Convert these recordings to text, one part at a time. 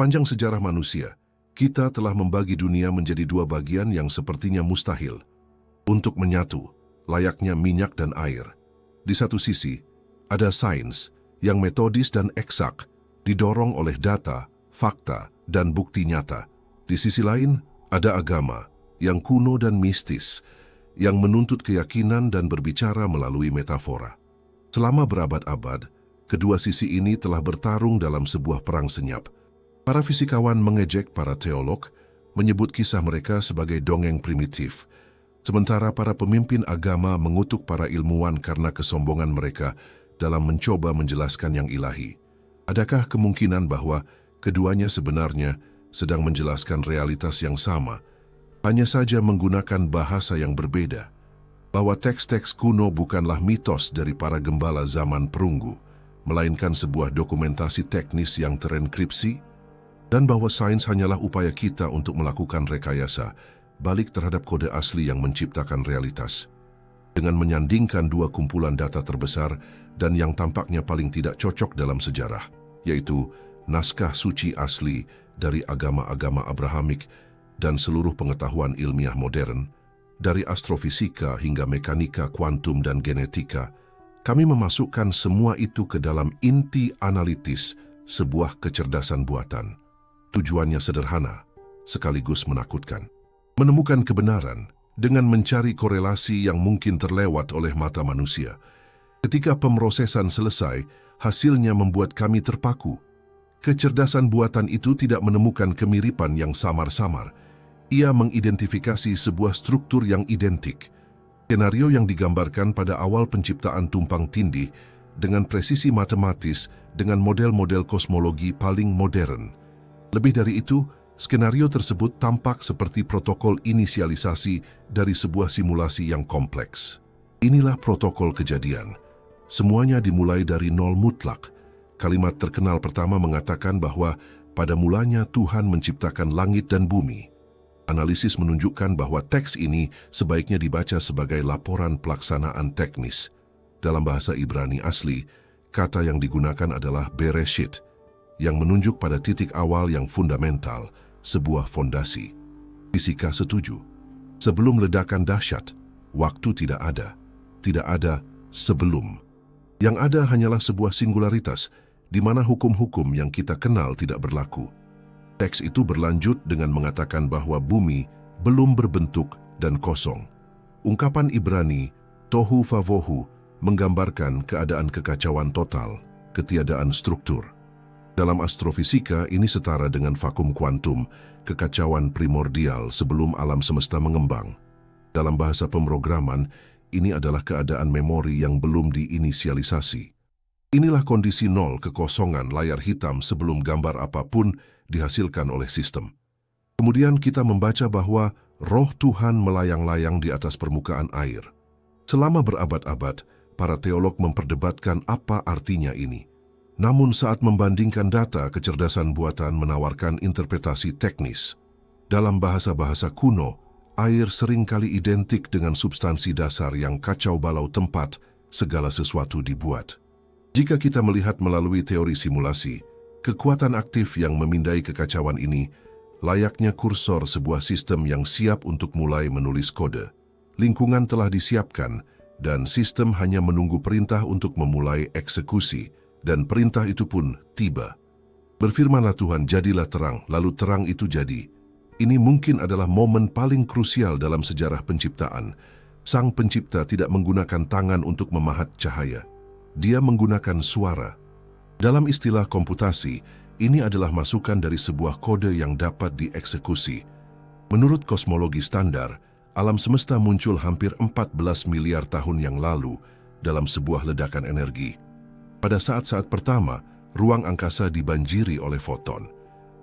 Panjang sejarah manusia, kita telah membagi dunia menjadi dua bagian yang sepertinya mustahil untuk menyatu, layaknya minyak dan air. Di satu sisi, ada sains yang metodis dan eksak, didorong oleh data, fakta, dan bukti nyata. Di sisi lain, ada agama yang kuno dan mistis, yang menuntut keyakinan dan berbicara melalui metafora. Selama berabad-abad, kedua sisi ini telah bertarung dalam sebuah perang senyap. Para fisikawan mengejek para teolog, menyebut kisah mereka sebagai dongeng primitif, sementara para pemimpin agama mengutuk para ilmuwan karena kesombongan mereka dalam mencoba menjelaskan yang ilahi. Adakah kemungkinan bahwa keduanya sebenarnya sedang menjelaskan realitas yang sama, hanya saja menggunakan bahasa yang berbeda? Bahwa teks-teks kuno bukanlah mitos dari para gembala zaman perunggu, melainkan sebuah dokumentasi teknis yang terenkripsi, dan bahwa sains hanyalah upaya kita untuk melakukan rekayasa balik terhadap kode asli yang menciptakan realitas. Dengan menyandingkan dua kumpulan data terbesar dan yang tampaknya paling tidak cocok dalam sejarah, yaitu naskah suci asli dari agama-agama Abrahamik dan seluruh pengetahuan ilmiah modern, dari astrofisika hingga mekanika kuantum dan genetika, kami memasukkan semua itu ke dalam inti analitis sebuah kecerdasan buatan. Tujuannya sederhana, sekaligus menakutkan. Menemukan kebenaran dengan mencari korelasi yang mungkin terlewat oleh mata manusia. Ketika pemrosesan selesai, hasilnya membuat kami terpaku. Kecerdasan buatan itu tidak menemukan kemiripan yang samar-samar. Ia mengidentifikasi sebuah struktur yang identik. Skenario yang digambarkan pada awal penciptaan tumpang tindih dengan presisi matematis dengan model-model kosmologi paling modern. Lebih dari itu, skenario tersebut tampak seperti protokol inisialisasi dari sebuah simulasi yang kompleks. Inilah protokol kejadian. Semuanya dimulai dari nol mutlak. Kalimat terkenal pertama mengatakan bahwa pada mulanya Tuhan menciptakan langit dan bumi. Analisis menunjukkan bahwa teks ini sebaiknya dibaca sebagai laporan pelaksanaan teknis. Dalam bahasa Ibrani asli, kata yang digunakan adalah Bereshit, yang menunjuk pada titik awal yang fundamental, sebuah fondasi. Fisika setuju. Sebelum ledakan dahsyat, waktu tidak ada sebelum. Yang ada hanyalah sebuah singularitas, di mana hukum-hukum yang kita kenal tidak berlaku. Teks itu berlanjut dengan mengatakan bahwa bumi belum berbentuk dan kosong. Ungkapan Ibrani, tohu vavohu, menggambarkan keadaan kekacauan total, ketiadaan struktur. Dalam astrofisika, ini setara dengan vakum kuantum, kekacauan primordial sebelum alam semesta mengembang. Dalam bahasa pemrograman, ini adalah keadaan memori yang belum diinisialisasi. Inilah kondisi nol, kekosongan layar hitam sebelum gambar apapun dihasilkan oleh sistem. Kemudian kita membaca bahwa roh Tuhan melayang-layang di atas permukaan air. Selama berabad-abad, para teolog memperdebatkan apa artinya ini. Namun saat membandingkan data, kecerdasan buatan menawarkan interpretasi teknis. Dalam bahasa-bahasa kuno, air seringkali identik dengan substansi dasar yang kacau balau tempat segala sesuatu dibuat. Jika kita melihat melalui teori simulasi, kekuatan aktif yang memindai kekacauan ini layaknya kursor sebuah sistem yang siap untuk mulai menulis kode. Lingkungan telah disiapkan dan sistem hanya menunggu perintah untuk memulai eksekusi. Dan perintah itu pun tiba. Berfirmanlah Tuhan, jadilah terang, lalu terang itu jadi. Ini mungkin adalah momen paling krusial dalam sejarah penciptaan. Sang pencipta tidak menggunakan tangan untuk memahat cahaya. Dia menggunakan suara. Dalam istilah komputasi, ini adalah masukan dari sebuah kode yang dapat dieksekusi. Menurut kosmologi standar, alam semesta muncul hampir 14 miliar tahun yang lalu dalam sebuah ledakan energi. Pada saat-saat pertama, ruang angkasa dibanjiri oleh foton.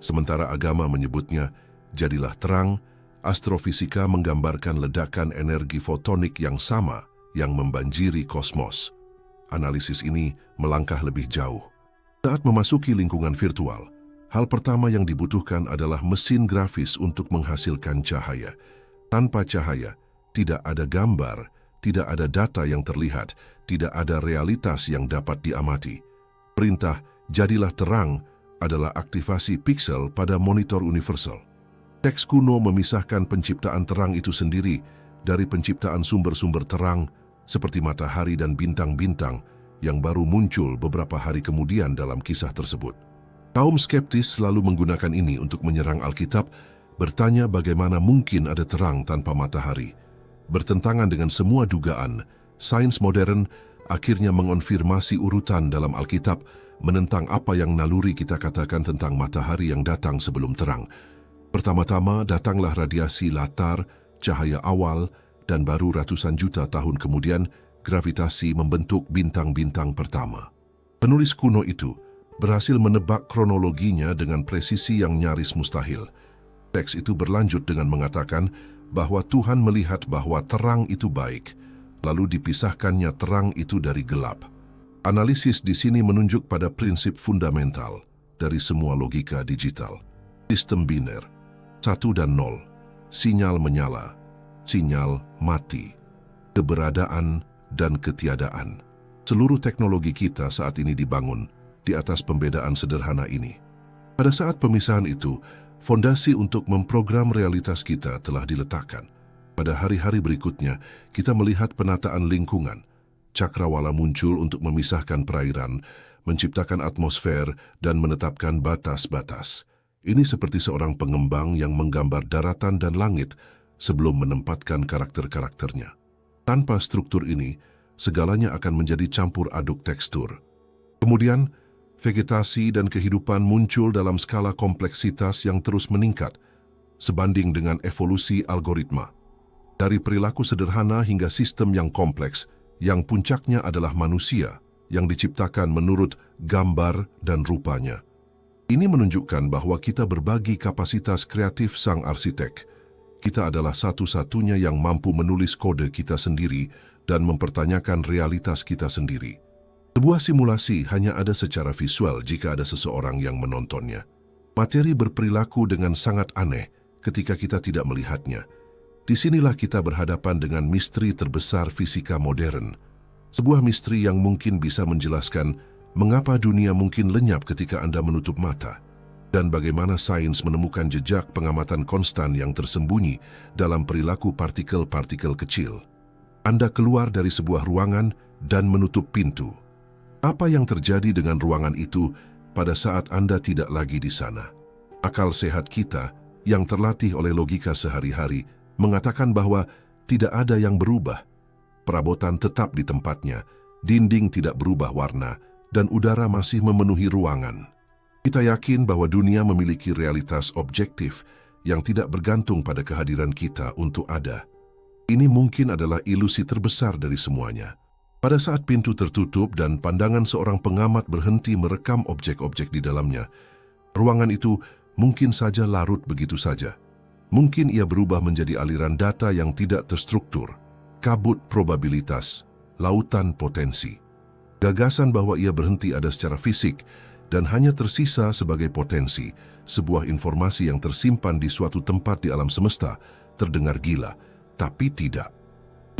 Sementara agama menyebutnya, jadilah terang, astrofisika menggambarkan ledakan energi fotonik yang sama yang membanjiri kosmos. Analisis ini melangkah lebih jauh. Saat memasuki lingkungan virtual, hal pertama yang dibutuhkan adalah mesin grafis untuk menghasilkan cahaya. Tanpa cahaya, tidak ada gambar, tidak ada data yang terlihat, tidak ada realitas yang dapat diamati. Perintah, jadilah terang, adalah aktivasi piksel pada monitor universal. Teks kuno memisahkan penciptaan terang itu sendiri dari penciptaan sumber-sumber terang seperti matahari dan bintang-bintang yang baru muncul beberapa hari kemudian dalam kisah tersebut. Kaum skeptis selalu menggunakan ini untuk menyerang Alkitab, bertanya bagaimana mungkin ada terang tanpa matahari. Bertentangan dengan semua dugaan, sains modern akhirnya mengonfirmasi urutan dalam Alkitab menentang apa yang naluri kita katakan tentang matahari yang datang sebelum terang. Pertama-tama datanglah radiasi latar, cahaya awal, dan baru ratusan juta tahun kemudian gravitasi membentuk bintang-bintang pertama. Penulis kuno itu berhasil menebak kronologinya dengan presisi yang nyaris mustahil. Teks itu berlanjut dengan mengatakan bahwa Tuhan melihat bahwa terang itu baik, lalu dipisahkannya terang itu dari gelap. Analisis di sini menunjuk pada prinsip fundamental dari semua logika digital. Sistem biner, 1 dan 0, sinyal menyala, sinyal mati, keberadaan dan ketiadaan. Seluruh teknologi kita saat ini dibangun di atas pembedaan sederhana ini. Pada saat pemisahan itu, fondasi untuk memprogram realitas kita telah diletakkan. Pada hari-hari berikutnya, kita melihat penataan lingkungan. Cakrawala muncul untuk memisahkan perairan, menciptakan atmosfer, dan menetapkan batas-batas. Ini seperti seorang pengembang yang menggambar daratan dan langit sebelum menempatkan karakter-karakternya. Tanpa struktur ini, segalanya akan menjadi campur aduk tekstur. Kemudian, vegetasi dan kehidupan muncul dalam skala kompleksitas yang terus meningkat, sebanding dengan evolusi algoritma. Dari perilaku sederhana hingga sistem yang kompleks, yang puncaknya adalah manusia yang diciptakan menurut gambar dan rupanya. Ini menunjukkan bahwa kita berbagi kapasitas kreatif sang arsitek. Kita adalah satu-satunya yang mampu menulis kode kita sendiri dan mempertanyakan realitas kita sendiri. Sebuah simulasi hanya ada secara visual jika ada seseorang yang menontonnya. Materi berperilaku dengan sangat aneh ketika kita tidak melihatnya. Disinilah kita berhadapan dengan misteri terbesar fisika modern. Sebuah misteri yang mungkin bisa menjelaskan mengapa dunia mungkin lenyap ketika Anda menutup mata, dan bagaimana sains menemukan jejak pengamatan konstan yang tersembunyi dalam perilaku partikel-partikel kecil. Anda keluar dari sebuah ruangan dan menutup pintu. Apa yang terjadi dengan ruangan itu pada saat Anda tidak lagi di sana? Akal sehat kita yang terlatih oleh logika sehari-hari mengatakan bahwa tidak ada yang berubah. Perabotan tetap di tempatnya, dinding tidak berubah warna, dan udara masih memenuhi ruangan. Kita yakin bahwa dunia memiliki realitas objektif yang tidak bergantung pada kehadiran kita untuk ada. Ini mungkin adalah ilusi terbesar dari semuanya. Pada saat pintu tertutup dan pandangan seorang pengamat berhenti merekam objek-objek di dalamnya, ruangan itu mungkin saja larut begitu saja. Mungkin ia berubah menjadi aliran data yang tidak terstruktur, kabut probabilitas, lautan potensi. Gagasan bahwa ia berhenti ada secara fisik dan hanya tersisa sebagai potensi, sebuah informasi yang tersimpan di suatu tempat di alam semesta, terdengar gila, tapi tidak.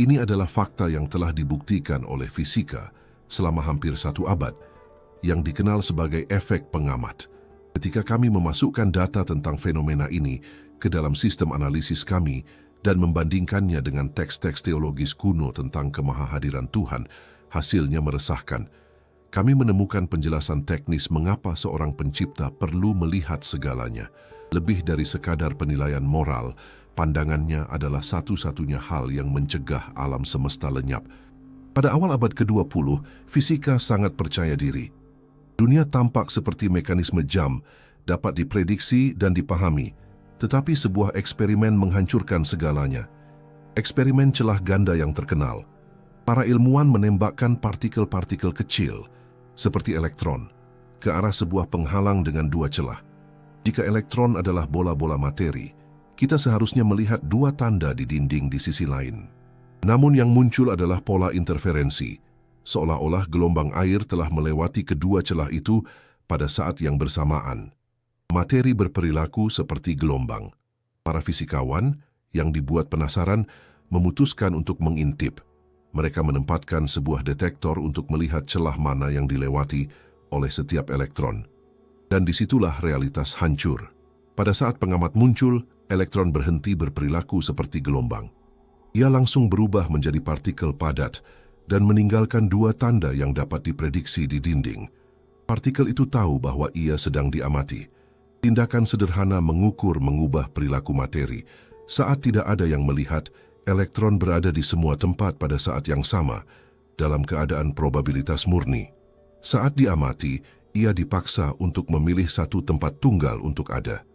Ini adalah fakta yang telah dibuktikan oleh fisika selama hampir 1 abad, yang dikenal sebagai efek pengamat. Ketika kami memasukkan data tentang fenomena ini ke dalam sistem analisis kami dan membandingkannya dengan teks-teks teologis kuno tentang kemahahadiran Tuhan, hasilnya meresahkan. Kami menemukan penjelasan teknis mengapa seorang pencipta perlu melihat segalanya. Lebih dari sekadar penilaian moral, pandangannya adalah satu-satunya hal yang mencegah alam semesta lenyap. Pada awal abad ke-20, fisika sangat percaya diri. Dunia tampak seperti mekanisme jam, dapat diprediksi dan dipahami, tetapi sebuah eksperimen menghancurkan segalanya. Eksperimen celah ganda yang terkenal. Para ilmuwan menembakkan partikel-partikel kecil, seperti elektron, ke arah sebuah penghalang dengan 2 celah. Jika elektron adalah bola-bola materi, kita seharusnya melihat 2 tanda di dinding di sisi lain. Namun yang muncul adalah pola interferensi, seolah-olah gelombang air telah melewati kedua celah itu pada saat yang bersamaan. Materi berperilaku seperti gelombang. Para fisikawan yang dibuat penasaran memutuskan untuk mengintip. Mereka menempatkan sebuah detektor untuk melihat celah mana yang dilewati oleh setiap elektron. Dan disitulah realitas hancur. Pada saat pengamat muncul, elektron berhenti berperilaku seperti gelombang. Ia langsung berubah menjadi partikel padat dan meninggalkan dua tanda yang dapat diprediksi di dinding. Partikel itu tahu bahwa ia sedang diamati. Tindakan sederhana mengukur mengubah perilaku materi. Saat tidak ada yang melihat, elektron berada di semua tempat pada saat yang sama, dalam keadaan probabilitas murni. Saat diamati, ia dipaksa untuk memilih satu tempat tunggal untuk ada.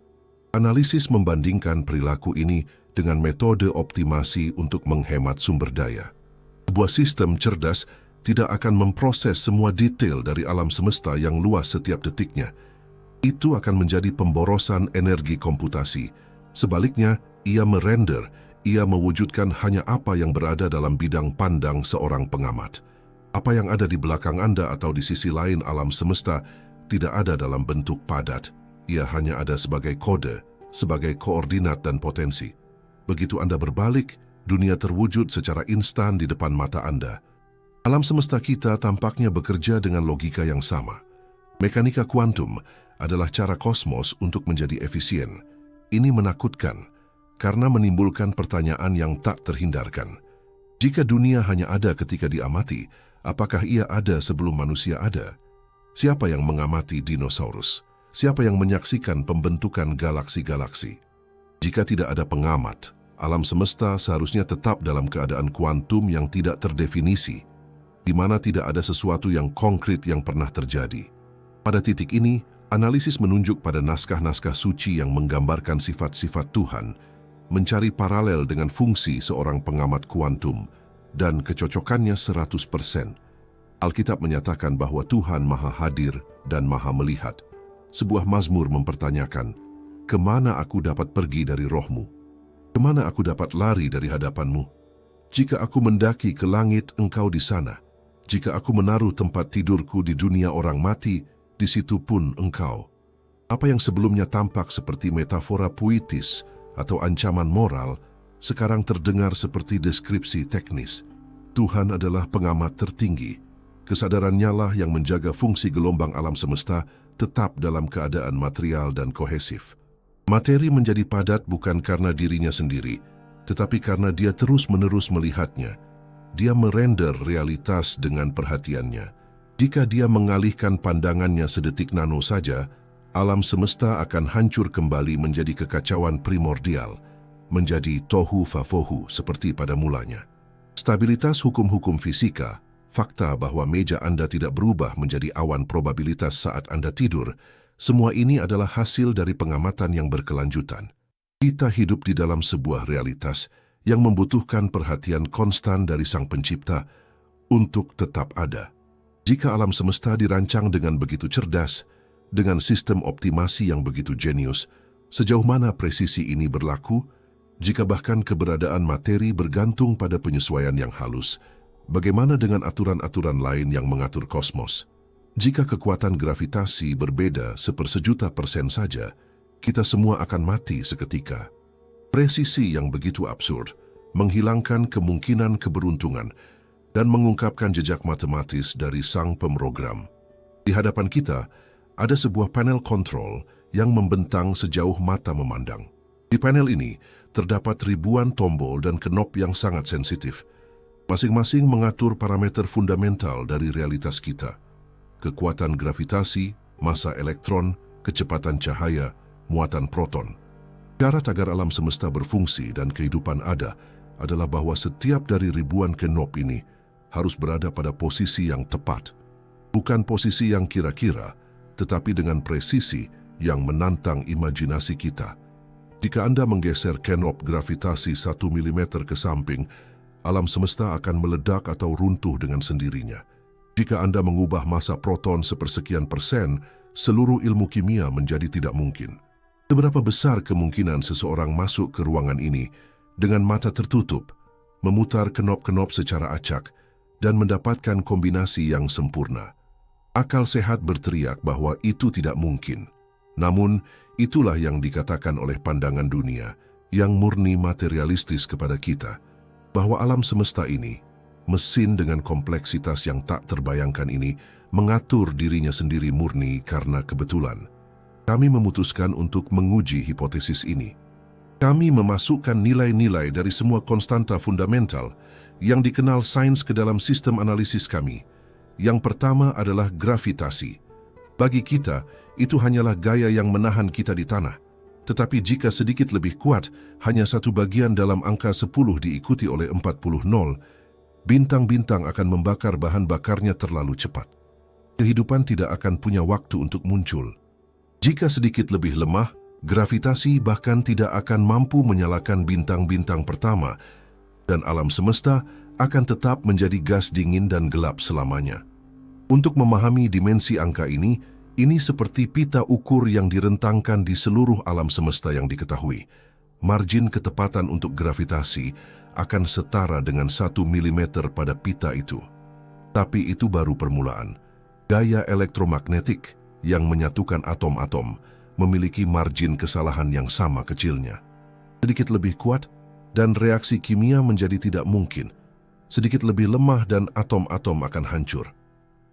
Analisis membandingkan perilaku ini dengan metode optimasi untuk menghemat sumber daya. Sebuah sistem cerdas tidak akan memproses semua detail dari alam semesta yang luas setiap detiknya. Itu akan menjadi pemborosan energi komputasi. Sebaliknya, ia merender, ia mewujudkan hanya apa yang berada dalam bidang pandang seorang pengamat. Apa yang ada di belakang Anda atau di sisi lain alam semesta tidak ada dalam bentuk padat. Ia hanya ada sebagai kode, sebagai koordinat dan potensi. Begitu Anda berbalik, dunia terwujud secara instan di depan mata Anda. Alam semesta kita tampaknya bekerja dengan logika yang sama. Mekanika kuantum adalah cara kosmos untuk menjadi efisien. Ini menakutkan, karena menimbulkan pertanyaan yang tak terhindarkan. Jika dunia hanya ada ketika diamati, apakah ia ada sebelum manusia ada? Siapa yang mengamati dinosaurus? Siapa yang menyaksikan pembentukan galaksi-galaksi? Jika tidak ada pengamat, alam semesta seharusnya tetap dalam keadaan kuantum yang tidak terdefinisi, di mana tidak ada sesuatu yang konkret yang pernah terjadi. Pada titik ini, analisis menunjuk pada naskah-naskah suci yang menggambarkan sifat-sifat Tuhan, mencari paralel dengan fungsi seorang pengamat kuantum, dan kecocokannya 100%. Alkitab menyatakan bahwa Tuhan Maha Hadir dan Maha Melihat. Sebuah mazmur mempertanyakan, "Kemana aku dapat pergi dari rohmu? Kemana aku dapat lari dari hadapanmu? Jika aku mendaki ke langit, engkau di sana. Jika aku menaruh tempat tidurku di dunia orang mati, di situ pun engkau." Apa yang sebelumnya tampak seperti metafora puitis atau ancaman moral, sekarang terdengar seperti deskripsi teknis. Tuhan adalah pengamat tertinggi. Kesadarannya lah yang menjaga fungsi gelombang alam semesta tetap dalam keadaan material dan kohesif. Materi menjadi padat bukan karena dirinya sendiri, tetapi karena dia terus-menerus melihatnya. Dia merender realitas dengan perhatiannya. Jika dia mengalihkan pandangannya sedetik nano saja, alam semesta akan hancur kembali menjadi kekacauan primordial, menjadi tohu fafohu seperti pada mulanya. Stabilitas hukum-hukum fisika, fakta bahwa meja Anda tidak berubah menjadi awan probabilitas saat Anda tidur, semua ini adalah hasil dari pengamatan yang berkelanjutan. Kita hidup di dalam sebuah realitas yang membutuhkan perhatian konstan dari Sang Pencipta untuk tetap ada. Jika alam semesta dirancang dengan begitu cerdas, dengan sistem optimasi yang begitu jenius, sejauh mana presisi ini berlaku? Jika bahkan keberadaan materi bergantung pada penyesuaian yang halus, bagaimana dengan aturan-aturan lain yang mengatur kosmos? Jika kekuatan gravitasi berbeda 1/1.000% saja, kita semua akan mati seketika. Presisi yang begitu absurd menghilangkan kemungkinan keberuntungan dan mengungkapkan jejak matematis dari sang pemrogram. Di hadapan kita, ada sebuah panel kontrol yang membentang sejauh mata memandang. Di panel ini, terdapat ribuan tombol dan knop yang sangat sensitif. Masing-masing mengatur parameter fundamental dari realitas kita. Kekuatan gravitasi, massa elektron, kecepatan cahaya, muatan proton. Syarat agar alam semesta berfungsi dan kehidupan ada adalah bahwa setiap dari ribuan knop ini harus berada pada posisi yang tepat. Bukan posisi yang kira-kira, tetapi dengan presisi yang menantang imajinasi kita. Jika Anda menggeser knop gravitasi 1 mm ke samping, alam semesta akan meledak atau runtuh dengan sendirinya. Jika Anda mengubah massa proton 1/1000%, seluruh ilmu kimia menjadi tidak mungkin. Seberapa besar kemungkinan seseorang masuk ke ruangan ini dengan mata tertutup, memutar knop-knop secara acak, dan mendapatkan kombinasi yang sempurna? Akal sehat berteriak bahwa itu tidak mungkin. Namun, itulah yang dikatakan oleh pandangan dunia yang murni materialistis kepada kita, bahwa alam semesta ini, mesin dengan kompleksitas yang tak terbayangkan ini, mengatur dirinya sendiri murni karena kebetulan. Kami memutuskan untuk menguji hipotesis ini. Kami memasukkan nilai-nilai dari semua konstanta fundamental yang dikenal sains ke dalam sistem analisis kami. Yang pertama adalah gravitasi. Bagi kita, itu hanyalah gaya yang menahan kita di tanah. Tetapi jika sedikit lebih kuat, hanya satu bagian dalam angka 10 diikuti oleh 40 nol, bintang-bintang akan membakar bahan bakarnya terlalu cepat. Kehidupan tidak akan punya waktu untuk muncul. Jika sedikit lebih lemah, gravitasi bahkan tidak akan mampu menyalakan bintang-bintang pertama, dan alam semesta akan tetap menjadi gas dingin dan gelap selamanya. Untuk memahami dimensi angka ini seperti pita ukur yang direntangkan di seluruh alam semesta yang diketahui. Margin ketepatan untuk gravitasi akan setara dengan 1 mm pada pita itu. Tapi itu baru permulaan. Gaya elektromagnetik yang menyatukan atom-atom memiliki margin kesalahan yang sama kecilnya. Sedikit lebih kuat dan reaksi kimia menjadi tidak mungkin. Sedikit lebih lemah dan atom-atom akan hancur.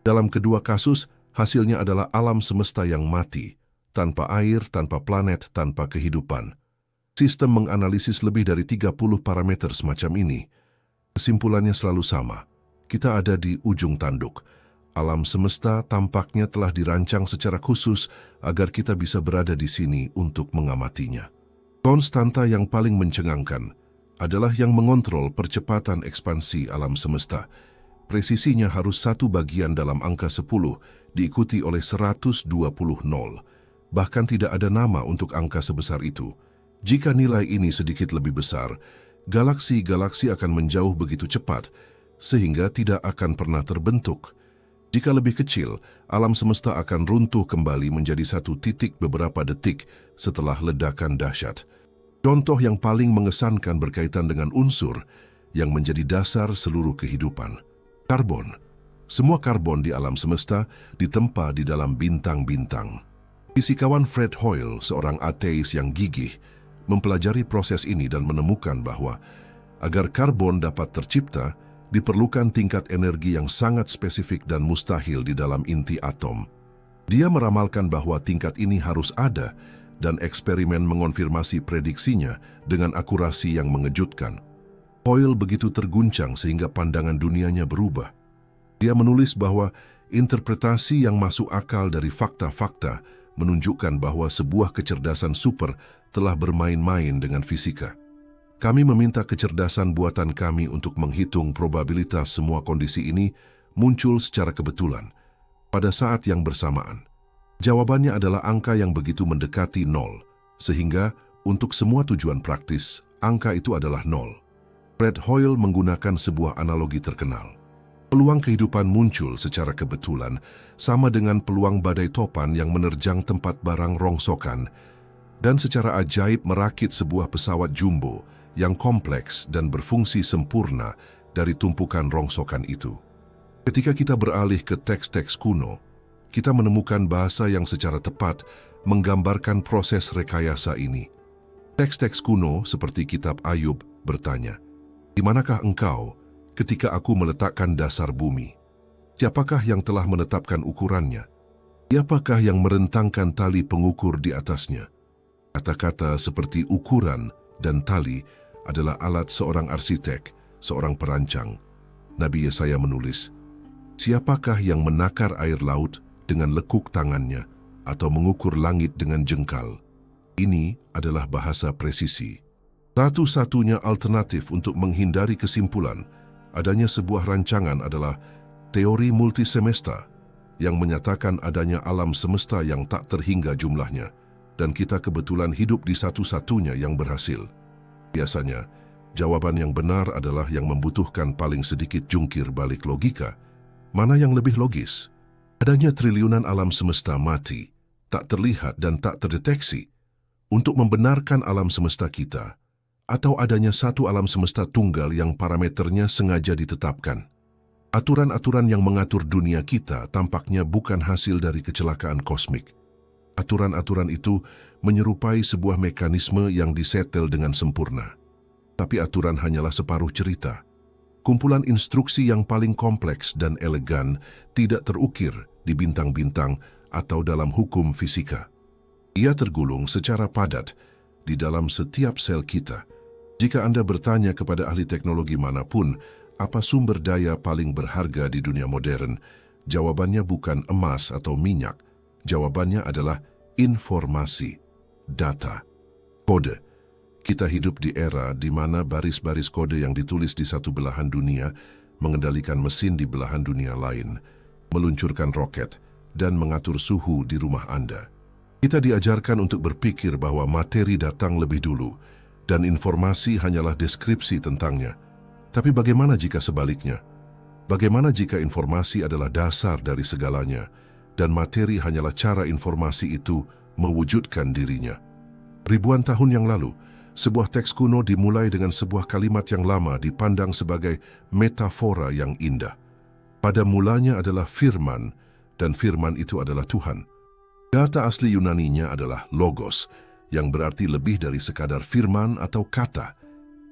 Dalam kedua kasus, hasilnya adalah alam semesta yang mati, tanpa air, tanpa planet, tanpa kehidupan. Sistem menganalisis lebih dari 30 parameter semacam ini. Kesimpulannya selalu sama. Kita ada di ujung tanduk. Alam semesta tampaknya telah dirancang secara khusus agar kita bisa berada di sini untuk mengamatinya. Konstanta yang paling mencengangkan adalah yang mengontrol percepatan ekspansi alam semesta. Presisinya harus 1 bagian dalam angka 10, diikuti oleh 120 nol. Bahkan tidak ada nama untuk angka sebesar itu. Jika nilai ini sedikit lebih besar, galaksi-galaksi akan menjauh begitu cepat, sehingga tidak akan pernah terbentuk. Jika lebih kecil, alam semesta akan runtuh kembali menjadi satu titik beberapa detik setelah ledakan dahsyat. Contoh yang paling mengesankan berkaitan dengan unsur yang menjadi dasar seluruh kehidupan. Karbon. Semua karbon di alam semesta ditempa di dalam bintang-bintang. Fisikawan Fred Hoyle, seorang ateis yang gigih, mempelajari proses ini dan menemukan bahwa agar karbon dapat tercipta, diperlukan tingkat energi yang sangat spesifik dan mustahil di dalam inti atom. Dia meramalkan bahwa tingkat ini harus ada dan eksperimen mengonfirmasi prediksinya dengan akurasi yang mengejutkan. Hoyle begitu terguncang sehingga pandangan dunianya berubah. Dia menulis bahwa interpretasi yang masuk akal dari fakta-fakta menunjukkan bahwa sebuah kecerdasan super telah bermain-main dengan fisika. Kami meminta kecerdasan buatan kami untuk menghitung probabilitas semua kondisi ini muncul secara kebetulan pada saat yang bersamaan. Jawabannya adalah angka yang begitu mendekati nol, sehingga untuk semua tujuan praktis, angka itu adalah nol. Fred Hoyle menggunakan sebuah analogi terkenal. Peluang kehidupan muncul secara kebetulan sama dengan peluang badai topan yang menerjang tempat barang rongsokan dan secara ajaib merakit sebuah pesawat jumbo yang kompleks dan berfungsi sempurna dari tumpukan rongsokan itu. Ketika kita beralih ke teks-teks kuno, kita menemukan bahasa yang secara tepat menggambarkan proses rekayasa ini. Teks-teks kuno seperti kitab Ayub bertanya, "Di manakah engkau ketika aku meletakkan dasar bumi? Siapakah yang telah menetapkan ukurannya? Siapakah yang merentangkan tali pengukur di atasnya?" Kata-kata seperti ukuran dan tali adalah alat seorang arsitek, seorang perancang. Nabi Yesaya menulis, "Siapakah yang menakar air laut dengan lekuk tangannya atau mengukur langit dengan jengkal?" Ini adalah bahasa presisi. Satu-satunya alternatif untuk menghindari kesimpulan adanya sebuah rancangan adalah teori multisemesta yang menyatakan adanya alam semesta yang tak terhingga jumlahnya, dan kita kebetulan hidup di satu-satunya yang berhasil. Biasanya, jawaban yang benar adalah yang membutuhkan paling sedikit jungkir balik logika. Mana yang lebih logis? Adanya triliunan alam semesta mati, tak terlihat dan tak terdeteksi. Untuk membenarkan alam semesta kita, atau adanya satu alam semesta tunggal yang parameternya sengaja ditetapkan. Aturan-aturan yang mengatur dunia kita tampaknya bukan hasil dari kecelakaan kosmik. Aturan-aturan itu menyerupai sebuah mekanisme yang disetel dengan sempurna. Tapi aturan hanyalah separuh cerita. Kumpulan instruksi yang paling kompleks dan elegan tidak terukir di bintang-bintang atau dalam hukum fisika. Ia tergulung secara padat di dalam setiap sel kita. Jika Anda bertanya kepada ahli teknologi manapun, apa sumber daya paling berharga di dunia modern? Jawabannya bukan emas atau minyak. Jawabannya adalah informasi, data, kode. Kita hidup di era di mana baris-baris kode yang ditulis di satu belahan dunia mengendalikan mesin di belahan dunia lain, meluncurkan roket, dan mengatur suhu di rumah Anda. Kita diajarkan untuk berpikir bahwa materi datang lebih dulu, dan informasi hanyalah deskripsi tentangnya. Tapi bagaimana jika sebaliknya? Bagaimana jika informasi adalah dasar dari segalanya, dan materi hanyalah cara informasi itu mewujudkan dirinya? Ribuan tahun yang lalu, sebuah teks kuno dimulai dengan sebuah kalimat yang lama dipandang sebagai metafora yang indah. Pada mulanya adalah firman, dan firman itu adalah Tuhan. Kata asli Yunaninya adalah logos, yang berarti lebih dari sekadar firman atau kata.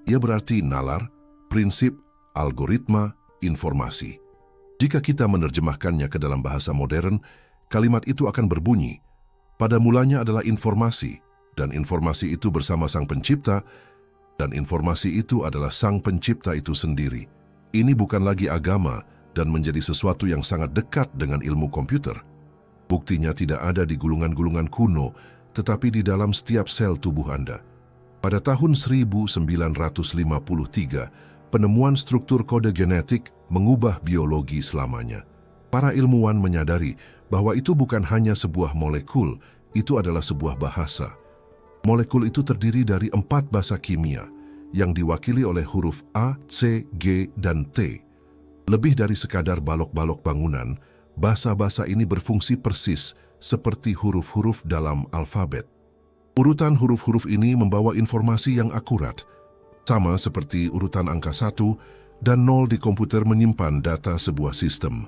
Ia berarti nalar, prinsip, algoritma, informasi. Jika kita menerjemahkannya ke dalam bahasa modern, kalimat itu akan berbunyi, pada mulanya adalah informasi, dan informasi itu bersama Sang Pencipta, dan informasi itu adalah Sang Pencipta itu sendiri. Ini bukan lagi agama dan menjadi sesuatu yang sangat dekat dengan ilmu komputer. Buktinya tidak ada di gulungan-gulungan kuno, tetapi di dalam setiap sel tubuh Anda. Pada tahun 1953, penemuan struktur kode genetik mengubah biologi selamanya. Para ilmuwan menyadari bahwa itu bukan hanya sebuah molekul, itu adalah sebuah bahasa. Molekul itu terdiri dari 4 bahasa kimia yang diwakili oleh huruf A, C, G, dan T. Lebih dari sekadar balok-balok bangunan, bahasa-bahasa ini berfungsi persis seperti huruf-huruf dalam alfabet. Urutan huruf-huruf ini membawa informasi yang akurat, sama seperti urutan angka 1 dan 0 di komputer menyimpan data sebuah sistem.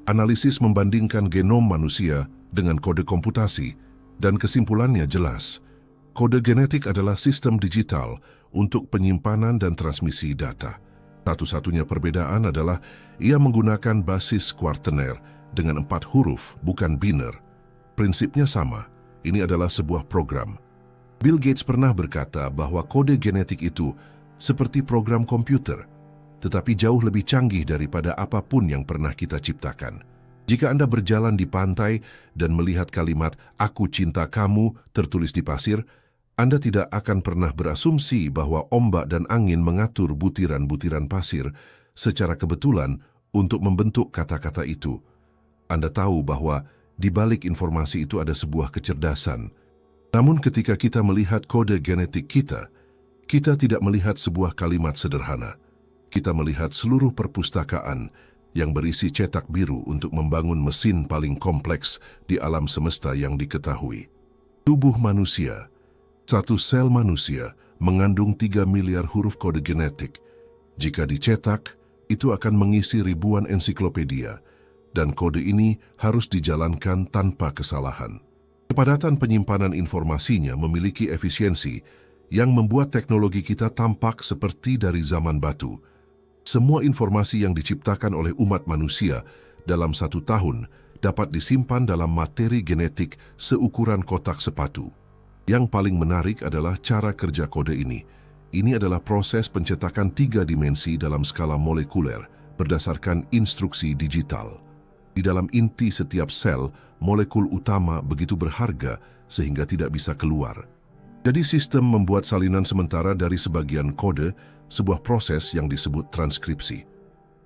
Analisis membandingkan genom manusia dengan kode komputasi, dan kesimpulannya jelas. Kode genetik adalah sistem digital untuk penyimpanan dan transmisi data. Satu-satunya perbedaan adalah ia menggunakan basis kuartener dengan 4 huruf, bukan biner. Prinsipnya sama, ini adalah sebuah program. Bill Gates pernah berkata bahwa kode genetik itu seperti program komputer, tetapi jauh lebih canggih daripada apapun yang pernah kita ciptakan. Jika Anda berjalan di pantai dan melihat kalimat "Aku cinta kamu" tertulis di pasir, Anda tidak akan pernah berasumsi bahwa ombak dan angin mengatur butiran-butiran pasir secara kebetulan untuk membentuk kata-kata itu. Anda tahu bahwa di balik informasi itu ada sebuah kecerdasan. Namun ketika kita melihat kode genetik kita tidak melihat sebuah kalimat sederhana. Kita melihat seluruh perpustakaan yang berisi cetak biru untuk membangun mesin paling kompleks di alam semesta yang diketahui. Tubuh manusia. Satu sel manusia mengandung 3 miliar huruf kode genetik. Jika dicetak, itu akan mengisi ribuan ensiklopedia, dan kode ini harus dijalankan tanpa kesalahan. Kepadatan penyimpanan informasinya memiliki efisiensi yang membuat teknologi kita tampak seperti dari zaman batu. Semua informasi yang diciptakan oleh umat manusia dalam 1 tahun dapat disimpan dalam materi genetik seukuran kotak sepatu. Yang paling menarik adalah cara kerja kode ini. Ini adalah proses pencetakan 3 dimensi dalam skala molekuler berdasarkan instruksi digital. Di dalam inti setiap sel, molekul utama begitu berharga sehingga tidak bisa keluar. Jadi sistem membuat salinan sementara dari sebagian kode, sebuah proses yang disebut transkripsi.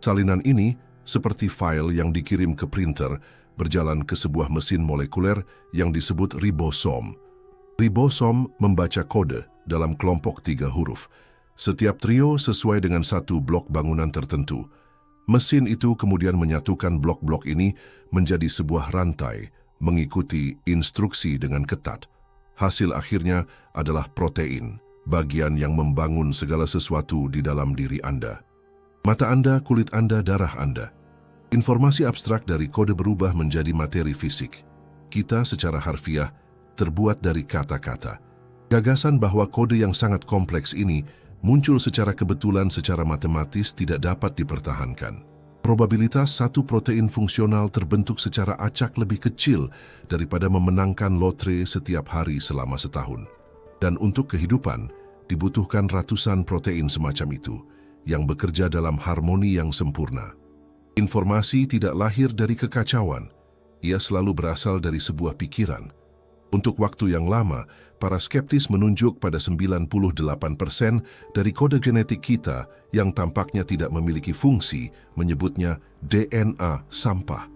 Salinan ini, seperti file yang dikirim ke printer, berjalan ke sebuah mesin molekuler yang disebut ribosom. Ribosom membaca kode dalam kelompok 3 huruf. Setiap trio sesuai dengan 1 blok bangunan tertentu. Mesin itu kemudian menyatukan blok-blok ini menjadi sebuah rantai, mengikuti instruksi dengan ketat. Hasil akhirnya adalah protein, bagian yang membangun segala sesuatu di dalam diri Anda. Mata Anda, kulit Anda, darah Anda. Informasi abstrak dari kode berubah menjadi materi fisik. Kita secara harfiah terbuat dari kata-kata. Gagasan bahwa kode yang sangat kompleks ini muncul secara kebetulan secara matematis tidak dapat dipertahankan. Probabilitas satu protein fungsional terbentuk secara acak lebih kecil daripada memenangkan lotre setiap hari selama setahun. Dan untuk kehidupan, dibutuhkan ratusan protein semacam itu yang bekerja dalam harmoni yang sempurna. Informasi tidak lahir dari kekacauan, ia selalu berasal dari sebuah pikiran. Untuk waktu yang lama, para skeptis menunjuk pada 98% dari kode genetik kita yang tampaknya tidak memiliki fungsi, menyebutnya DNA sampah.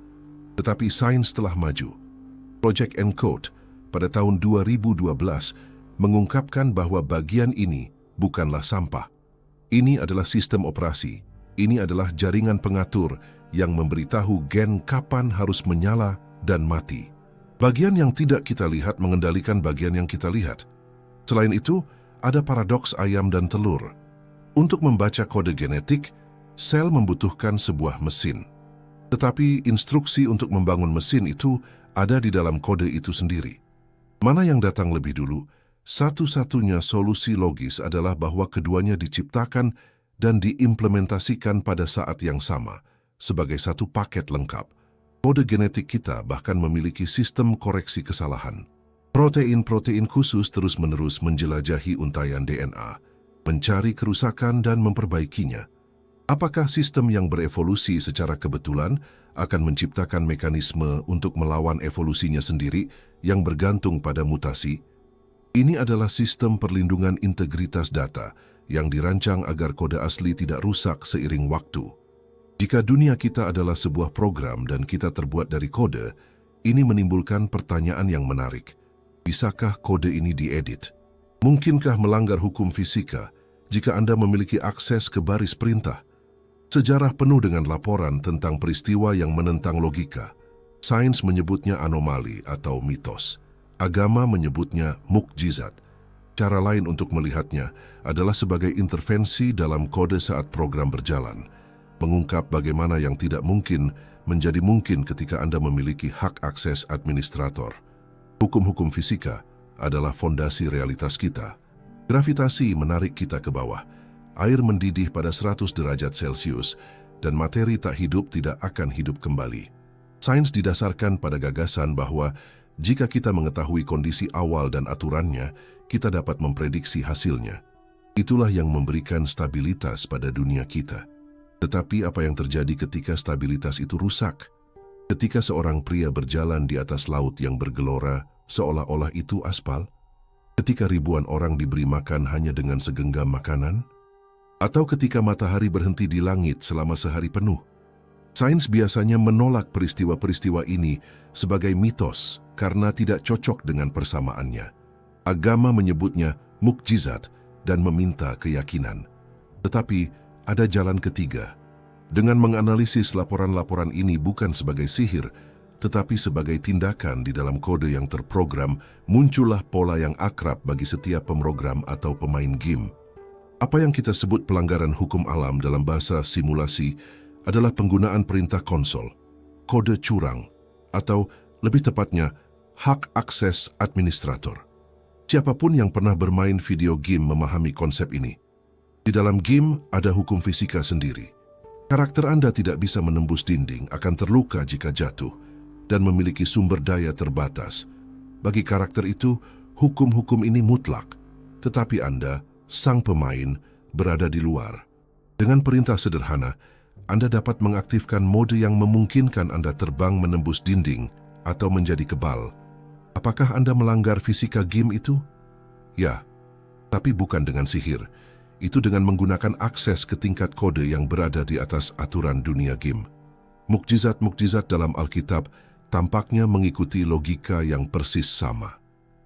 Tetapi sains telah maju. Project ENCODE pada tahun 2012 mengungkapkan bahwa bagian ini bukanlah sampah. Ini adalah sistem operasi. Ini adalah jaringan pengatur yang memberitahu gen kapan harus menyala dan mati. Bagian yang tidak kita lihat mengendalikan bagian yang kita lihat. Selain itu, ada paradoks ayam dan telur. Untuk membaca kode genetik, sel membutuhkan sebuah mesin. Tetapi instruksi untuk membangun mesin itu ada di dalam kode itu sendiri. Mana yang datang lebih dulu? Satu-satunya solusi logis adalah bahwa keduanya diciptakan dan diimplementasikan pada saat yang sama, sebagai satu paket lengkap. Kode genetik kita bahkan memiliki sistem koreksi kesalahan. Protein-protein khusus terus-menerus menjelajahi untaian DNA, mencari kerusakan dan memperbaikinya. Apakah sistem yang berevolusi secara kebetulan akan menciptakan mekanisme untuk melawan evolusinya sendiri yang bergantung pada mutasi? Ini adalah sistem perlindungan integritas data yang dirancang agar kode asli tidak rusak seiring waktu. Jika dunia kita adalah sebuah program dan kita terbuat dari kode, ini menimbulkan pertanyaan yang menarik. Bisakah kode ini diedit? Mungkinkah melanggar hukum fisika jika Anda memiliki akses ke baris perintah? Sejarah penuh dengan laporan tentang peristiwa yang menentang logika. Sains menyebutnya anomali atau mitos. Agama menyebutnya mukjizat. Cara lain untuk melihatnya adalah sebagai intervensi dalam kode saat program berjalan. Mengungkap bagaimana yang tidak mungkin menjadi mungkin ketika Anda memiliki hak akses administrator. Hukum-hukum fisika adalah fondasi realitas kita. Gravitasi menarik kita ke bawah. Air mendidih pada 100 derajat Celcius dan materi tak hidup tidak akan hidup kembali. Sains didasarkan pada gagasan bahwa jika kita mengetahui kondisi awal dan aturannya, kita dapat memprediksi hasilnya. Itulah yang memberikan stabilitas pada dunia kita. Tetapi apa yang terjadi ketika stabilitas itu rusak? Ketika seorang pria berjalan di atas laut yang bergelora, seolah-olah itu aspal? Ketika ribuan orang diberi makan hanya dengan segenggam makanan? Atau ketika matahari berhenti di langit selama sehari penuh? Sains biasanya menolak peristiwa-peristiwa ini sebagai mitos karena tidak cocok dengan persamaannya. Agama menyebutnya mukjizat dan meminta keyakinan. Tetapi ada jalan ketiga. Dengan menganalisis laporan-laporan ini bukan sebagai sihir, tetapi sebagai tindakan di dalam kode yang terprogram, muncullah pola yang akrab bagi setiap pemrogram atau pemain game. Apa yang kita sebut pelanggaran hukum alam dalam bahasa simulasi adalah penggunaan perintah konsol, kode curang, atau lebih tepatnya, hak akses administrator. Siapapun yang pernah bermain video game memahami konsep ini. Di dalam game ada hukum fisika sendiri. Karakter Anda tidak bisa menembus dinding, akan terluka jika jatuh, dan memiliki sumber daya terbatas. Bagi karakter itu, hukum-hukum ini mutlak, tetapi Anda, sang pemain, berada di luar. Dengan perintah sederhana, Anda dapat mengaktifkan mode yang memungkinkan Anda terbang menembus dinding atau menjadi kebal. Apakah Anda melanggar fisika game itu? Ya, tapi bukan dengan sihir. Itu dengan menggunakan akses ke tingkat kode yang berada di atas aturan dunia game. Mukjizat-mukjizat dalam Alkitab tampaknya mengikuti logika yang persis sama.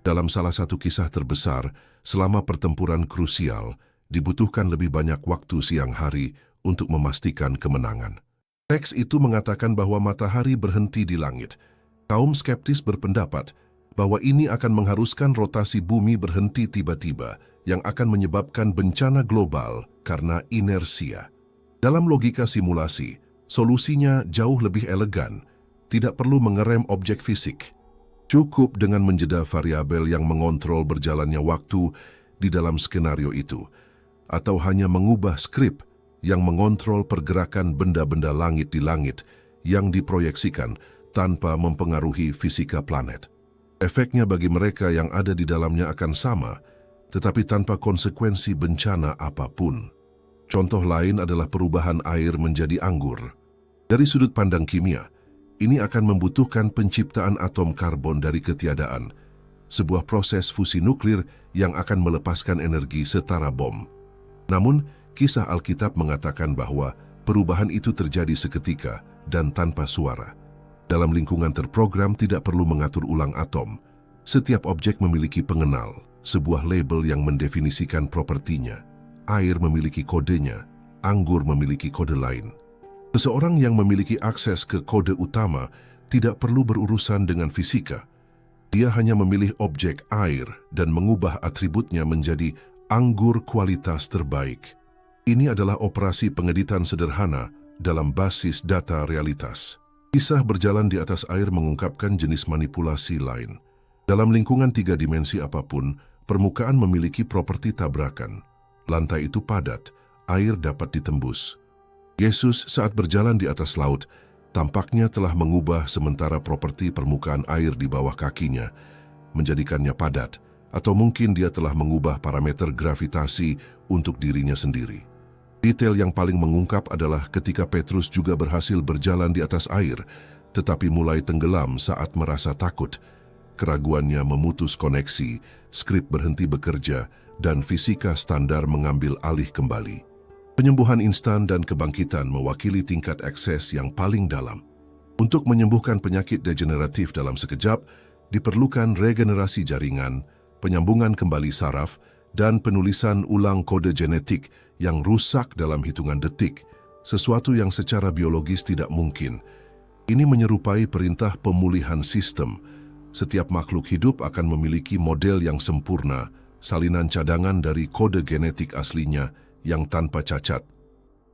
Dalam salah satu kisah terbesar, selama pertempuran krusial, dibutuhkan lebih banyak waktu siang hari untuk memastikan kemenangan. Teks itu mengatakan bahwa matahari berhenti di langit. Kaum skeptis berpendapat bahwa ini akan mengharuskan rotasi bumi berhenti tiba-tiba, yang akan menyebabkan bencana global karena inersia. Dalam logika simulasi, solusinya jauh lebih elegan, tidak perlu mengerem objek fisik. Cukup dengan menjeda variabel yang mengontrol berjalannya waktu di dalam skenario itu, atau hanya mengubah skrip yang mengontrol pergerakan benda-benda langit di langit yang diproyeksikan tanpa mempengaruhi fisika planet. Efeknya bagi mereka yang ada di dalamnya akan sama, tetapi tanpa konsekuensi bencana apapun. Contoh lain adalah perubahan air menjadi anggur. Dari sudut pandang kimia, ini akan membutuhkan penciptaan atom karbon dari ketiadaan, sebuah proses fusi nuklir yang akan melepaskan energi setara bom. Namun, kisah Alkitab mengatakan bahwa perubahan itu terjadi seketika dan tanpa suara. Dalam lingkungan terprogram tidak perlu mengatur ulang atom. Setiap objek memiliki pengenal, sebuah label yang mendefinisikan propertinya. Air memiliki kodenya, anggur memiliki kode lain. Seseorang yang memiliki akses ke kode utama tidak perlu berurusan dengan fisika. Dia hanya memilih objek air dan mengubah atributnya menjadi anggur kualitas terbaik. Ini adalah operasi pengeditan sederhana dalam basis data realitas. Kisah berjalan di atas air mengungkapkan jenis manipulasi lain. Dalam lingkungan 3 dimensi apapun, permukaan memiliki properti tabrakan. Lantai itu padat, air dapat ditembus. Yesus saat berjalan di atas laut, tampaknya telah mengubah sementara properti permukaan air di bawah kakinya, menjadikannya padat, atau mungkin dia telah mengubah parameter gravitasi untuk dirinya sendiri. Detail yang paling mengungkap adalah ketika Petrus juga berhasil berjalan di atas air, tetapi mulai tenggelam saat merasa takut. Keraguannya memutus koneksi, skrip berhenti bekerja, dan fisika standar mengambil alih kembali. Penyembuhan instan dan kebangkitan mewakili tingkat akses yang paling dalam. Untuk menyembuhkan penyakit degeneratif dalam sekejap, diperlukan regenerasi jaringan, penyambungan kembali saraf, dan penulisan ulang kode genetik yang rusak dalam hitungan detik, sesuatu yang secara biologis tidak mungkin. Ini menyerupai perintah pemulihan sistem. Setiap makhluk hidup akan memiliki model yang sempurna, salinan cadangan dari kode genetik aslinya yang tanpa cacat.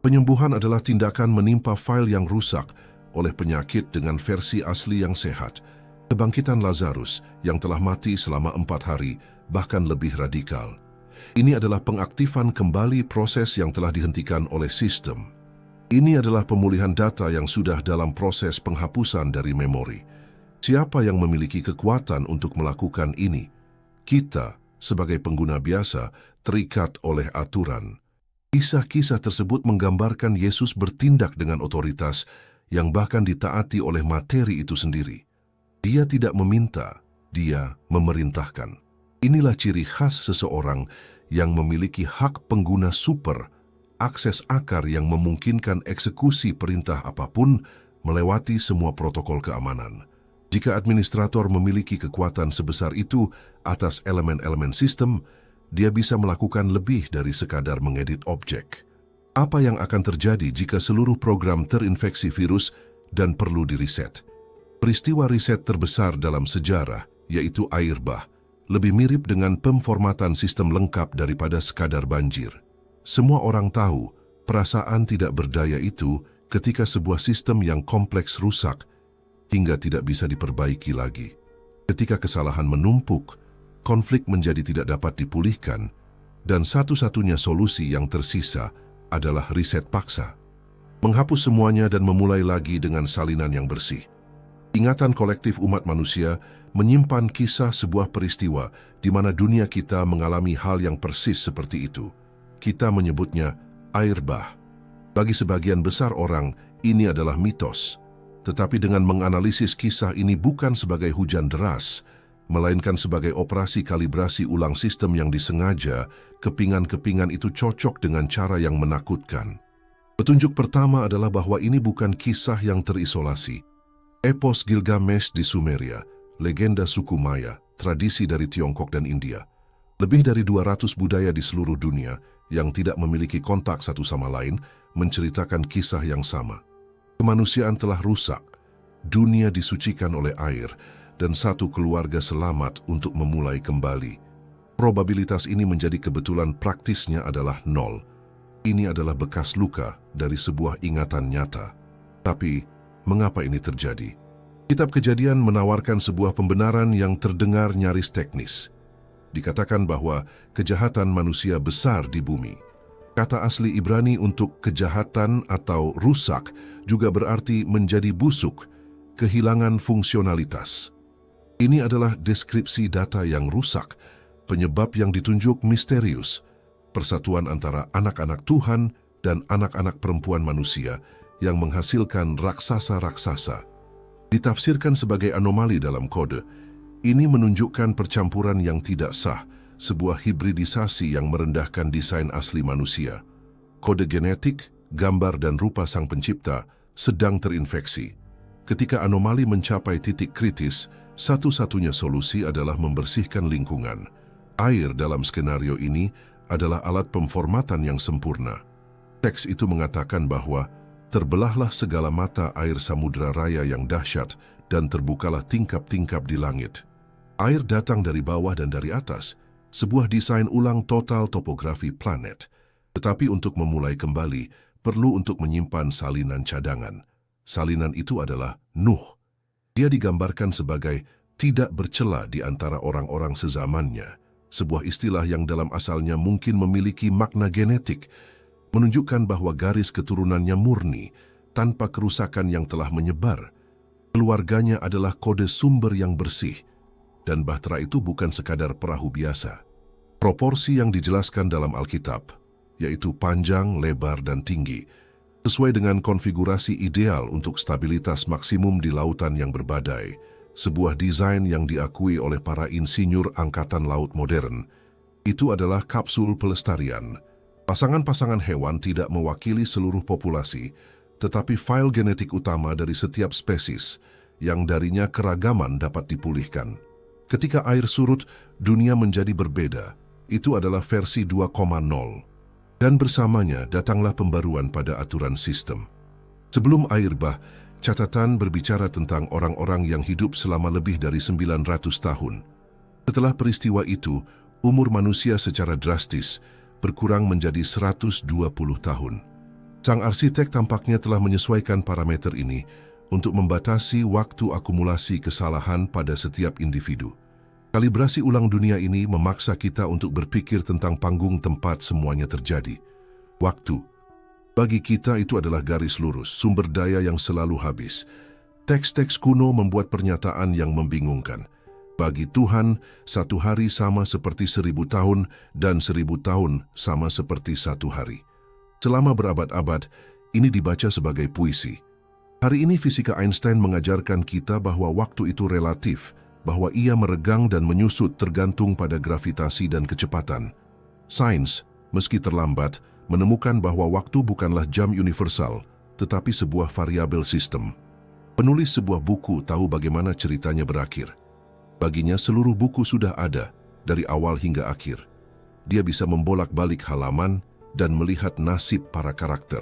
Penyembuhan adalah tindakan menimpa file yang rusak oleh penyakit dengan versi asli yang sehat. Kebangkitan Lazarus yang telah mati selama 4 hari, bahkan lebih radikal. Ini adalah pengaktifan kembali proses yang telah dihentikan oleh sistem. Ini adalah pemulihan data yang sudah dalam proses penghapusan dari memori. Siapa yang memiliki kekuatan untuk melakukan ini? Kita, sebagai pengguna biasa, terikat oleh aturan. Kisah-kisah tersebut menggambarkan Yesus bertindak dengan otoritas yang bahkan ditaati oleh materi itu sendiri. Dia tidak meminta, dia memerintahkan. Inilah ciri khas seseorang yang memiliki hak pengguna super, akses akar yang memungkinkan eksekusi perintah apapun melewati semua protokol keamanan. Jika administrator memiliki kekuatan sebesar itu atas elemen-elemen sistem, dia bisa melakukan lebih dari sekadar mengedit objek. Apa yang akan terjadi jika seluruh program terinfeksi virus dan perlu diriset? Peristiwa riset terbesar dalam sejarah, yaitu air bah, lebih mirip dengan pemformatan sistem lengkap daripada sekadar banjir. Semua orang tahu, perasaan tidak berdaya itu ketika sebuah sistem yang kompleks rusak hingga tidak bisa diperbaiki lagi. Ketika kesalahan menumpuk, konflik menjadi tidak dapat dipulihkan, dan satu-satunya solusi yang tersisa adalah riset paksa. Menghapus semuanya dan memulai lagi dengan salinan yang bersih. Ingatan kolektif umat manusia menyimpan kisah sebuah peristiwa di mana dunia kita mengalami hal yang persis seperti itu. Kita menyebutnya air bah. Bagi sebagian besar orang, ini adalah mitos. Tetapi dengan menganalisis kisah ini bukan sebagai hujan deras, melainkan sebagai operasi kalibrasi ulang sistem yang disengaja, kepingan-kepingan itu cocok dengan cara yang menakutkan. Petunjuk pertama adalah bahwa ini bukan kisah yang terisolasi. Epos Gilgamesh di Sumeria, legenda suku Maya, tradisi dari Tiongkok dan India. Lebih dari 200 budaya di seluruh dunia yang tidak memiliki kontak satu sama lain menceritakan kisah yang sama. Kemanusiaan telah rusak, dunia disucikan oleh air, dan satu keluarga selamat untuk memulai kembali. Probabilitas ini menjadi kebetulan praktisnya adalah 0. Ini adalah bekas luka dari sebuah ingatan nyata. Tapi, mengapa ini terjadi? Kitab Kejadian menawarkan sebuah pembenaran yang terdengar nyaris teknis. Dikatakan bahwa kejahatan manusia besar di bumi. Kata asli Ibrani untuk kejahatan atau rusak juga berarti menjadi busuk, kehilangan fungsionalitas. Ini adalah deskripsi data yang rusak, penyebab yang ditunjuk misterius, persatuan antara anak-anak Tuhan dan anak-anak perempuan manusia yang menghasilkan raksasa-raksasa. Ditafsirkan sebagai anomali dalam kode, ini menunjukkan percampuran yang tidak sah, sebuah hibridisasi yang merendahkan desain asli manusia. Kode genetik, gambar dan rupa sang pencipta sedang terinfeksi. Ketika anomali mencapai titik kritis, satu-satunya solusi adalah membersihkan lingkungan. Air dalam skenario ini adalah alat pemformatan yang sempurna. Teks itu mengatakan bahwa terbelahlah segala mata air samudra raya yang dahsyat dan terbukalah tingkap-tingkap di langit. Air datang dari bawah dan dari atas, sebuah desain ulang total topografi planet. Tetapi untuk memulai kembali, perlu untuk menyimpan salinan cadangan. Salinan itu adalah Nuh. Dia digambarkan sebagai tidak bercela di antara orang-orang sezamannya, sebuah istilah yang dalam asalnya mungkin memiliki makna genetik, menunjukkan bahwa garis keturunannya murni, tanpa kerusakan yang telah menyebar. Keluarganya adalah kode sumber yang bersih, dan bahtera itu bukan sekadar perahu biasa. Proporsi yang dijelaskan dalam Alkitab, yaitu panjang, lebar, dan tinggi, sesuai dengan konfigurasi ideal untuk stabilitas maksimum di lautan yang berbadai, sebuah desain yang diakui oleh para insinyur angkatan laut modern. Itu adalah kapsul pelestarian. Pasangan-pasangan hewan tidak mewakili seluruh populasi, tetapi file genetik utama dari setiap spesies, yang darinya keragaman dapat dipulihkan. Ketika air surut, dunia menjadi berbeda. Itu adalah versi 2.0. Dan bersamanya datanglah pembaruan pada aturan sistem. Sebelum air bah, catatan berbicara tentang orang-orang yang hidup selama lebih dari 900 tahun. Setelah peristiwa itu, umur manusia secara drastis berkurang menjadi 120 tahun. Sang arsitek tampaknya telah menyesuaikan parameter ini untuk membatasi waktu akumulasi kesalahan pada setiap individu. Kalibrasi ulang dunia ini memaksa kita untuk berpikir tentang panggung tempat semuanya terjadi. Waktu. Bagi kita itu adalah garis lurus, sumber daya yang selalu habis. Teks-teks kuno membuat pernyataan yang membingungkan. Bagi Tuhan, satu hari sama seperti 1000 tahun dan 1000 tahun sama seperti satu hari. Selama berabad-abad, ini dibaca sebagai puisi. Hari ini fisika Einstein mengajarkan kita bahwa waktu itu relatif, bahwa ia meregang dan menyusut tergantung pada gravitasi dan kecepatan. Sains, meski terlambat, menemukan bahwa waktu bukanlah jam universal, tetapi sebuah variabel sistem. Penulis sebuah buku tahu bagaimana ceritanya berakhir. Baginya seluruh buku sudah ada, dari awal hingga akhir. Dia bisa membolak-balik halaman dan melihat nasib para karakter.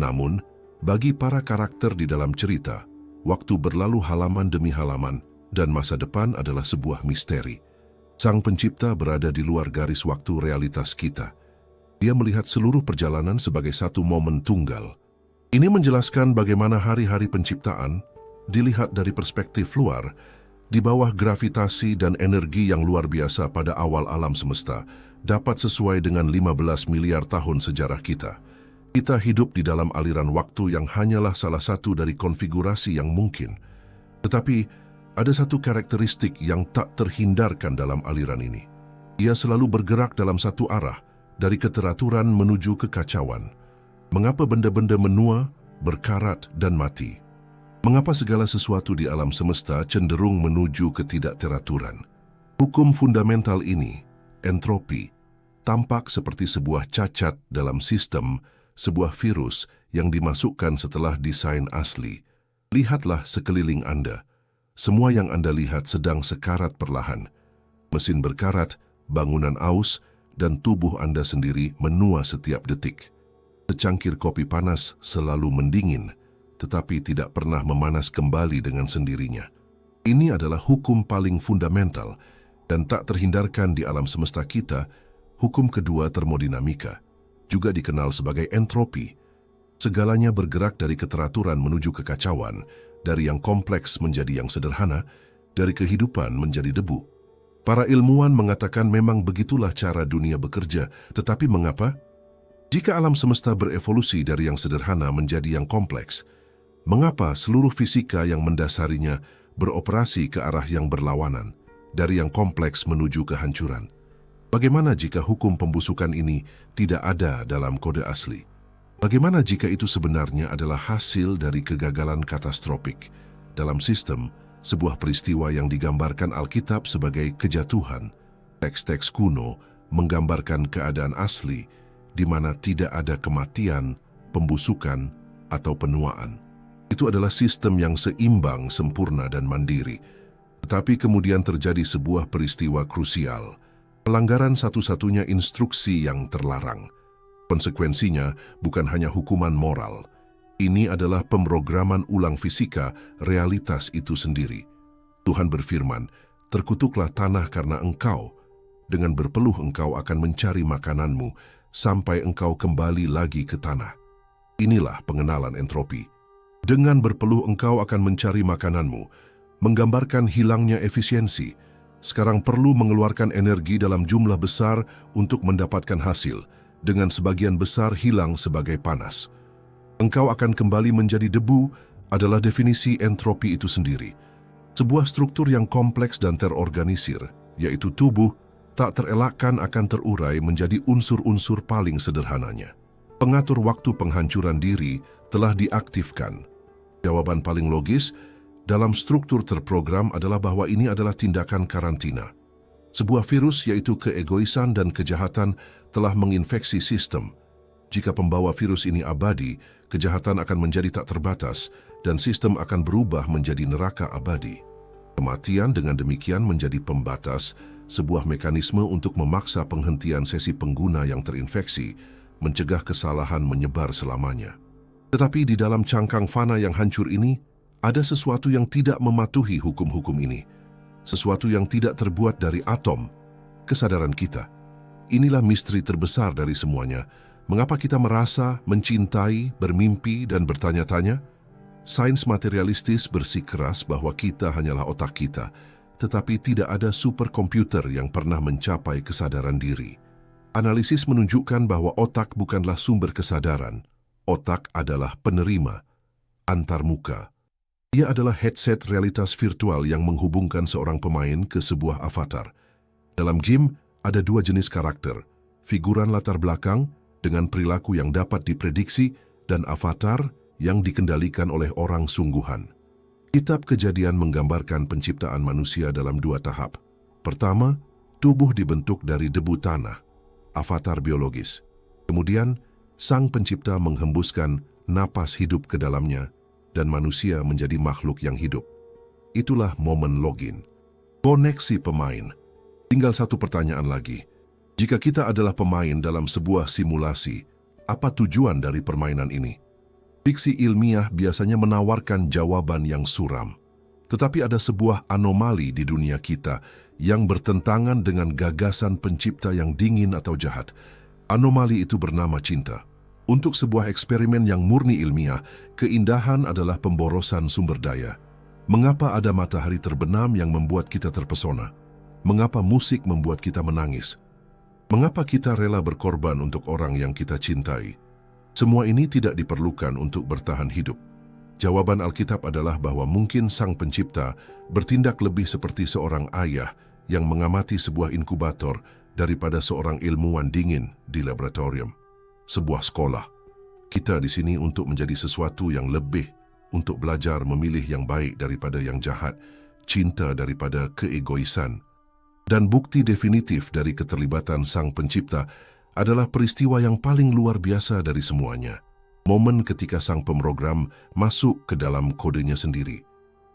Namun, bagi para karakter di dalam cerita, waktu berlalu halaman demi halaman, dan masa depan adalah sebuah misteri. Sang pencipta berada di luar garis waktu realitas kita. Dia melihat seluruh perjalanan sebagai satu momen tunggal. Ini menjelaskan bagaimana hari-hari penciptaan dilihat dari perspektif luar, di bawah gravitasi dan energi yang luar biasa pada awal alam semesta, dapat sesuai dengan 15 miliar tahun sejarah kita. Kita hidup di dalam aliran waktu yang hanyalah salah satu dari konfigurasi yang mungkin. Tetapi, ada satu karakteristik yang tak terhindarkan dalam aliran ini. Ia selalu bergerak dalam satu arah, dari keteraturan menuju kekacauan. Mengapa benda-benda menua, berkarat, dan mati? Mengapa segala sesuatu di alam semesta cenderung menuju ketidakteraturan? Hukum fundamental ini, entropi, tampak seperti sebuah cacat dalam sistem, sebuah virus yang dimasukkan setelah desain asli. Lihatlah sekeliling Anda. Semua yang Anda lihat sedang sekarat perlahan. Mesin berkarat, bangunan aus, dan tubuh Anda sendiri menua setiap detik. Secangkir kopi panas selalu mendingin, tetapi tidak pernah memanas kembali dengan sendirinya. Ini adalah hukum paling fundamental dan tak terhindarkan di alam semesta kita. Hukum kedua termodinamika, juga dikenal sebagai entropi. Segalanya bergerak dari keteraturan menuju kekacauan, dari yang kompleks menjadi yang sederhana, dari kehidupan menjadi debu. Para ilmuwan mengatakan memang begitulah cara dunia bekerja, tetapi mengapa? Jika alam semesta berevolusi dari yang sederhana menjadi yang kompleks, mengapa seluruh fisika yang mendasarinya beroperasi ke arah yang berlawanan, dari yang kompleks menuju kehancuran? Bagaimana jika hukum pembusukan ini tidak ada dalam kode asli? Bagaimana jika itu sebenarnya adalah hasil dari kegagalan katastrofik dalam sistem, sebuah peristiwa yang digambarkan Alkitab sebagai kejatuhan? Teks-teks kuno menggambarkan keadaan asli di mana tidak ada kematian, pembusukan, atau penuaan. Itu adalah sistem yang seimbang, sempurna, dan mandiri. Tetapi kemudian terjadi sebuah peristiwa krusial, pelanggaran satu-satunya instruksi yang terlarang. Konsekuensinya bukan hanya hukuman moral. Ini adalah pemrograman ulang fisika realitas itu sendiri. Tuhan berfirman, "Terkutuklah tanah karena engkau. Dengan berpeluh engkau akan mencari makananmu, sampai engkau kembali lagi ke tanah." Inilah pengenalan entropi. Dengan berpeluh engkau akan mencari makananmu, menggambarkan hilangnya efisiensi. Sekarang perlu mengeluarkan energi dalam jumlah besar untuk mendapatkan hasil, dengan sebagian besar hilang sebagai panas. Engkau akan kembali menjadi debu adalah definisi entropi itu sendiri. Sebuah struktur yang kompleks dan terorganisir, yaitu tubuh, tak terelakkan akan terurai menjadi unsur-unsur paling sederhananya. Pengatur waktu penghancuran diri telah diaktifkan. Jawaban paling logis dalam struktur terprogram adalah bahwa ini adalah tindakan karantina. Sebuah virus, yaitu keegoisan dan kejahatan, telah menginfeksi sistem. Jika pembawa virus ini abadi, kejahatan akan menjadi tak terbatas dan sistem akan berubah menjadi neraka abadi. Kematian dengan demikian menjadi pembatas, sebuah mekanisme untuk memaksa penghentian sesi pengguna yang terinfeksi, mencegah kesalahan menyebar selamanya. Tetapi di dalam cangkang fana yang hancur ini, ada sesuatu yang tidak mematuhi hukum-hukum ini. Sesuatu yang tidak terbuat dari atom, kesadaran kita. Inilah misteri terbesar dari semuanya. Mengapa kita merasa, mencintai, bermimpi, dan bertanya-tanya? Sains materialistis bersikeras bahwa kita hanyalah otak kita, tetapi tidak ada superkomputer yang pernah mencapai kesadaran diri. Analisis menunjukkan bahwa otak bukanlah sumber kesadaran. Otak adalah penerima, antarmuka. Ia adalah headset realitas virtual yang menghubungkan seorang pemain ke sebuah avatar. Dalam game, ada dua jenis karakter, figuran latar belakang dengan perilaku yang dapat diprediksi dan avatar yang dikendalikan oleh orang sungguhan. Kitab Kejadian menggambarkan penciptaan manusia dalam dua tahap. Pertama, tubuh dibentuk dari debu tanah, avatar biologis. Kemudian, Sang Pencipta menghembuskan napas hidup ke dalamnya dan manusia menjadi makhluk yang hidup. Itulah momen login. Koneksi pemain. Tinggal satu pertanyaan lagi. Jika kita adalah pemain dalam sebuah simulasi, apa tujuan dari permainan ini? Fiksi ilmiah biasanya menawarkan jawaban yang suram. Tetapi ada sebuah anomali di dunia kita yang bertentangan dengan gagasan pencipta yang dingin atau jahat. Anomali itu bernama cinta. Untuk sebuah eksperimen yang murni ilmiah, keindahan adalah pemborosan sumber daya. Mengapa ada matahari terbenam yang membuat kita terpesona? Mengapa musik membuat kita menangis? Mengapa kita rela berkorban untuk orang yang kita cintai? Semua ini tidak diperlukan untuk bertahan hidup. Jawaban Alkitab adalah bahwa mungkin Sang Pencipta bertindak lebih seperti seorang ayah yang mengamati sebuah inkubator daripada seorang ilmuwan dingin di laboratorium. Sebuah sekolah. Kita di sini untuk menjadi sesuatu yang lebih, untuk belajar memilih yang baik daripada yang jahat, cinta daripada keegoisan. Dan bukti definitif dari keterlibatan Sang Pencipta adalah peristiwa yang paling luar biasa dari semuanya. Momen ketika sang pemrogram masuk ke dalam kodenya sendiri.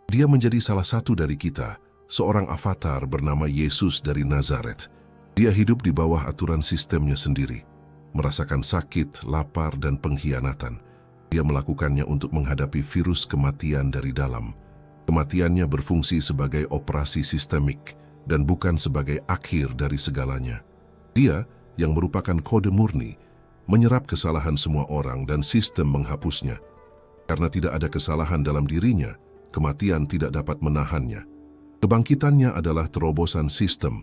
Dia menjadi salah satu dari kita, seorang avatar bernama Yesus dari Nazaret. Dia hidup di bawah aturan sistemnya sendiri, merasakan sakit, lapar, dan pengkhianatan. Dia melakukannya untuk menghadapi virus kematian dari dalam. Kematiannya berfungsi sebagai operasi sistemik dan bukan sebagai akhir dari segalanya. Dia, yang merupakan kode murni, menyerap kesalahan semua orang dan sistem menghapusnya. Karena tidak ada kesalahan dalam dirinya, kematian tidak dapat menahannya. Kebangkitannya adalah terobosan sistem,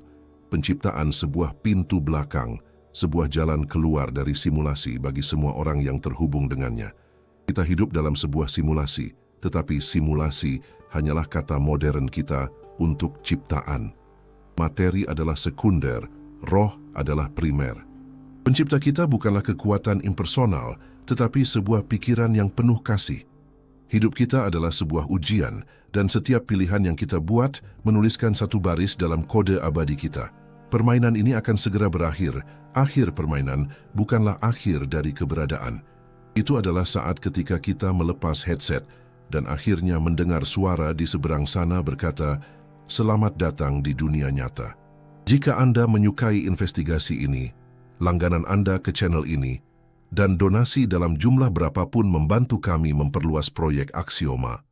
penciptaan sebuah pintu belakang sebuah jalan keluar dari simulasi bagi semua orang yang terhubung dengannya. Kita hidup dalam sebuah simulasi, tetapi simulasi hanyalah kata modern kita untuk ciptaan. Materi adalah sekunder, roh adalah primer. Pencipta kita bukanlah kekuatan impersonal, tetapi sebuah pikiran yang penuh kasih. Hidup kita adalah sebuah ujian, dan setiap pilihan yang kita buat menuliskan satu baris dalam kode abadi kita. Permainan ini akan segera berakhir. Akhir permainan bukanlah akhir dari keberadaan. Itu adalah saat ketika kita melepas headset dan akhirnya mendengar suara di seberang sana berkata, "Selamat datang di dunia nyata." Jika Anda menyukai investigasi ini, langganan Anda ke channel ini, dan donasi dalam jumlah berapapun membantu kami memperluas proyek Aksioma.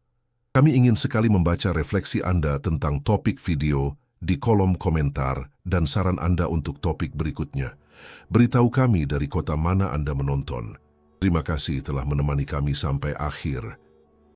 Kami ingin sekali membaca refleksi Anda tentang topik video di kolom komentar dan saran Anda untuk topik berikutnya. Beritahu kami dari kota mana Anda menonton. Terima kasih telah menemani kami sampai akhir.